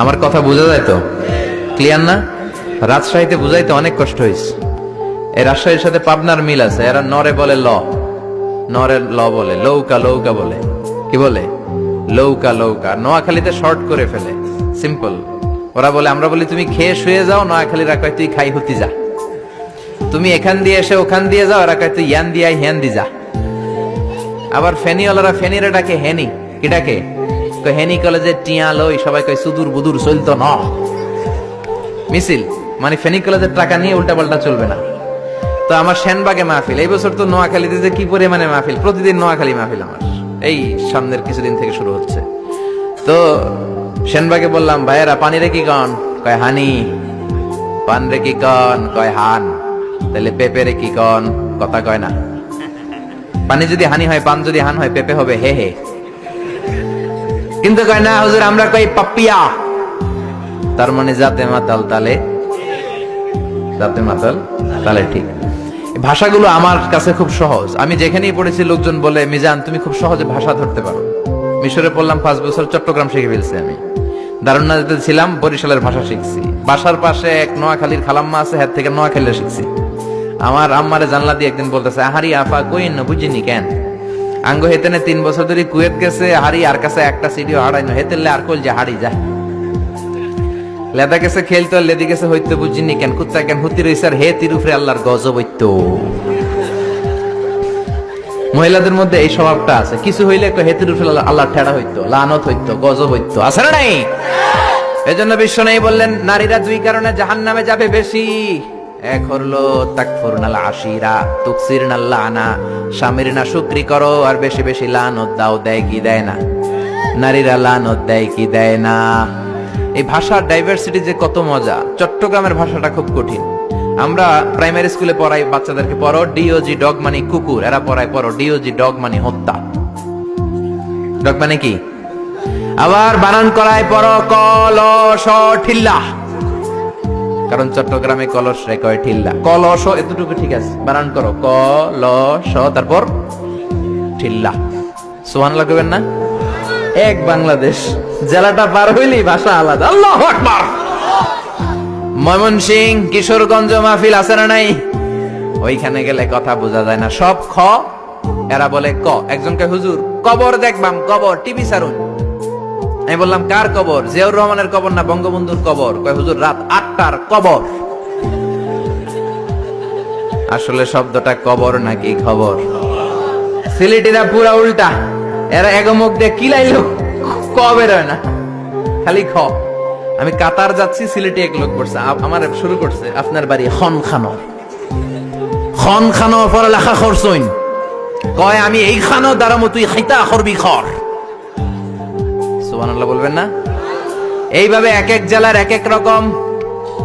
আমার কথা বোঝা যায় তো? ক্লিয়ার না? রাজশাহীতে বুঝাইতে অনেক কষ্ট হয়েছে। এই রাজশাহীর সাথে পাবনার মিল আছে। এরা নরে বলে ল, নরে ল বলে, লৌকা লৌকা বলে। কি বলে? লৌকা লৌকা। নোয়াখালীতে শর্ট করে ফেলে, সিম্পল। ওরা বলে, আমরা বলি তুমি খেয়ে শুয়ে যাও, নোয়াখালীরা কয় তুই খাই হতি যা। তুমি এখান দিয়ে এসে ওখান দিয়ে যাও, এরা কয় তুই ইয়ান দিয়ে হ্যান দি যা। আবার ফেনীওয়ালারা ফেনীরে ডাকে হেনি। কি ডাকে? হেনি কলেজে টিয়া লই, সবাই কয় সুদূর বুদুর চলতো না মিছিল, মানে ফেনী কলেজের টাকা নিয়ে উল্টা পাল্টা চলবে না। তো আমার সেনবাগে মাহফিল, এই বছর তো নোয়াখালীতে যে কি পরিমাণে মাহফিল, প্রতিদিন নোয়াখালী মাহফিল আমার এই সামনের কিছুদিন থেকে শুরু হচ্ছে। তো সেনবাগে বললাম, ভাইয়েরা পানি রে কি কন? কয় হানি। পান রে কি কন? কয় হান। তাহলে পেঁপে রে কি কন? কথা কয় না। পানি যদি হানি হয়, পান যদি হান হয়, পেঁপে হবে হে হে। কিন্তু কয় না হুজুর, আমরা কই পাপ্পিয়া। তার মানে জাতে মাতাল তালে, জাতে মাতাল তালে ঠিক। ভাষাগুলো আমার কাছে খুব সহজ। আমি যেখানেই পড়েছি লোকজন বলে, মিজান তুমি খুব সহজে ভাষা ধরতে পারো। মিশরে পড়লাম 5 বছর, চট্টগ্রাম শিখে ফেলছি আমি। দারুন্নাতে ছিলাম, বরিশালের ভাষা শিখছি। বাসার পাশে এক নোয়াখালীর খালাম্মা আছে, হ্যাঁ থেকে নোয়াখালীরা শিখছি। আমার আম্মারে জানলা দিয়ে একদিন বলতেছে, আহারি আফা কইন না বুঝিনি কেন আঙ্গ হেতেনে 3 বছর ধরে কুয়েত গেছে, হারি আর কাছে একটা সিডিও হারাই না, হেতেলে আর কইল যে হারি যা। লেদা গেছে খেলতো, লেদি গেছে হইতে বুঝিনি কেন, কুত্তা কেন হুতি রইছে, আর হে তিরুফরে আল্লাহর গজব হইতো। মহিলাদের মধ্যে এই স্বভাবটা আছে, কিছু হইলে হে তিরুফরে আল্লাহর ঠেড়া হইতো, লানত হইতো, গজব হইতো, আছে না নাই? এজন্য বিশ্ব নেই বললেন, নারীরা 2 কারণে জাহান্নামে যাবে বেশি। এক হলো তাকফুরনাল আশিরা, তুকসিরনাল লানা, স্বামীর না শুকরি করো আর বেশি বেশি লানত দাও। দেয় কি দেয় না? নারীরা লানত দেয় কি দেয় না? এই ভাষার ডাইভার্সিটি যে কত মজা। চট্টগ্রামের ভাষাটা খুব কঠিন। আমরা প্রাইমারি স্কুলে পড়াই বাচ্চাদেরকে, পড়ো ডিওজি ডগ মানে কুকুর, এরা পড়ায় পড়ো ডিওজি ডগ মানে হত্যা। ডগ মানে কি? আবার বানান করায় পড়ো কলস ঠিল্লা, কারণ চট্টগ্রামে কলস রে কয় ঠিল্লা। কলস এতটুকু ঠিক আছে, বানান করো কলস তারপর ঠিল্লা। সুবহানাল্লাহ কইবেন না? এক বাংলাদেশ, জেলাটা পার হইলেই ভাষা আলাদা। আল্লাহু আকবার। ময়মনসিং, কিশোরগঞ্জ মাহফিল আছে না নাই? ওইখানে গেলে কথা বোঝা যায় না, সব খ, এরা বলে ক। একজনকে হুজুর কবর দেখবাম, কবর টিভি সারুন। আমি বললাম কার কবর? জিয়াউর রহমানের কবর না বঙ্গবন্ধুর কবর? কয় হুজুর রাত 8টার কবর। আসলে শব্দটা কবর নাকি খবর? সিলেটিরা পুরা উল্টা, এরা এগমুখ দিয়ে কিলাইলো ক বের হয় না, খালি খ। আমি কাতার যাচ্ছি, সিলেটে এক লোক পড়ছে, আমার শুরু করছে, আপনার বাড়ি খনখানো, খনখানো পড়ালেখা করছইন? কয় আমি এই খানো দাঁড়ামো, তুই খাইতা করবি খর। সুবহানাল্লাহ বলবেন না? এইভাবে এক এক জেলার এক এক রকম।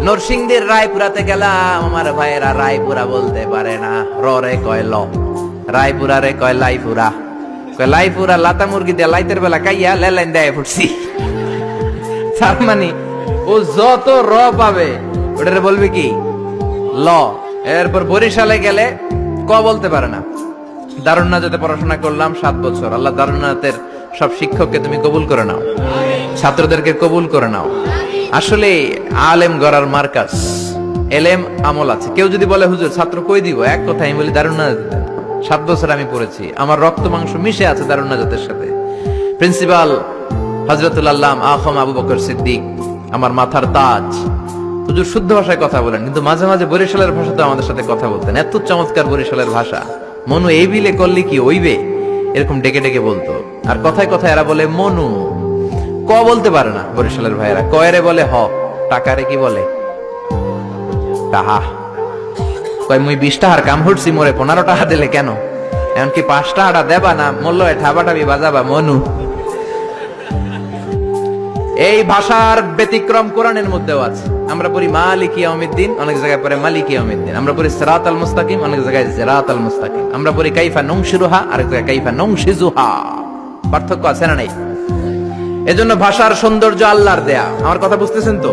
নরসিংদীর রায়পুরাতে গেলাম, আমার ভাইয়েরা রায়পুরা বলতে পারে না, র রে কয় ল, রায়পুরা রে কয় লাইপুরা। কয় লাইপুরা লাতা মুরগি দিয়ে লাইতের বেলা কাইয়া লেলাইন দেয় ফুটছি। তার মানে ও যত র পাবে ওটারে বলবে কি ল। এরপর বরিশালে গেলে ক বলতে পারে না। দারুন্নাতে পড়াশোনা করলাম 7 বছর। আল্লাহ দারুন্নাতের সব শিক্ষককে তুমি কবুল করে নাও, ছাত্রদেরকে কবুল করে নাও। আসলে আলেম গড়ার মার্কাজ, এলেম আমল আছে। কেউ যদি বলে হুজুর ছাত্র কই দিব, এক কথা আমি বলি দারুন্নাত। 7 বছর আমি পড়েছি, আমার রক্ত মাংস মিশে আছে দারুন্নাতের সাথে। প্রিন্সিপাল হযরতুল আল্লাম আখম আবু বকর সিদ্দিক আমার মাথার তাজ। হুজুর শুদ্ধ ভাষায় কথা বলেন, কিন্তু মাঝে মাঝে বরিশালের ভাষাতে আমাদের সাথে কথা বলতেন। এত চমৎকার বরিশালের ভাষা, মনু এই বিলে করলি কি ওইবে, এরকম ডেকে ডেকে বলতো। আর কথায় কথায় এরা বলে মনু, ক বলতে পারে না বরিশালের ভাইয়েরা। কয়রে বলে হ, টাকারে কি বলে টাহা। কয় মুই 20 টাকার কাম হচ্ছি, মোরে 15 টাকা দিলে কেন? এমনকি 5 টাকাটা দেবা না, মূল্য ঠাবাটাবি বাজাবা মনু। এই ভাষার ব্যতিক্রম কোরআনের মধ্যেও আছে। আমরা পড়ি মালিকি ইয়াউমিদ্দিন, অনেক জায়গায় পড়ে মালিকি ইয়াউমিদ্দিন। আমরা পড়ি সিরাতাল মুস্তাকিম, অনেক জায়গায় সিরাতাল মুস্তাকিম। আমরা পড়ি কাইফা নুনশিরুহা, আরেক জায়গায় কাইফা নুনশিজুহা। পার্থক্য আছে না নাই? এজন্য ভাষার সৌন্দর্য আল্লাহর দেয়া। আমার কথা বুঝতেছেন তো?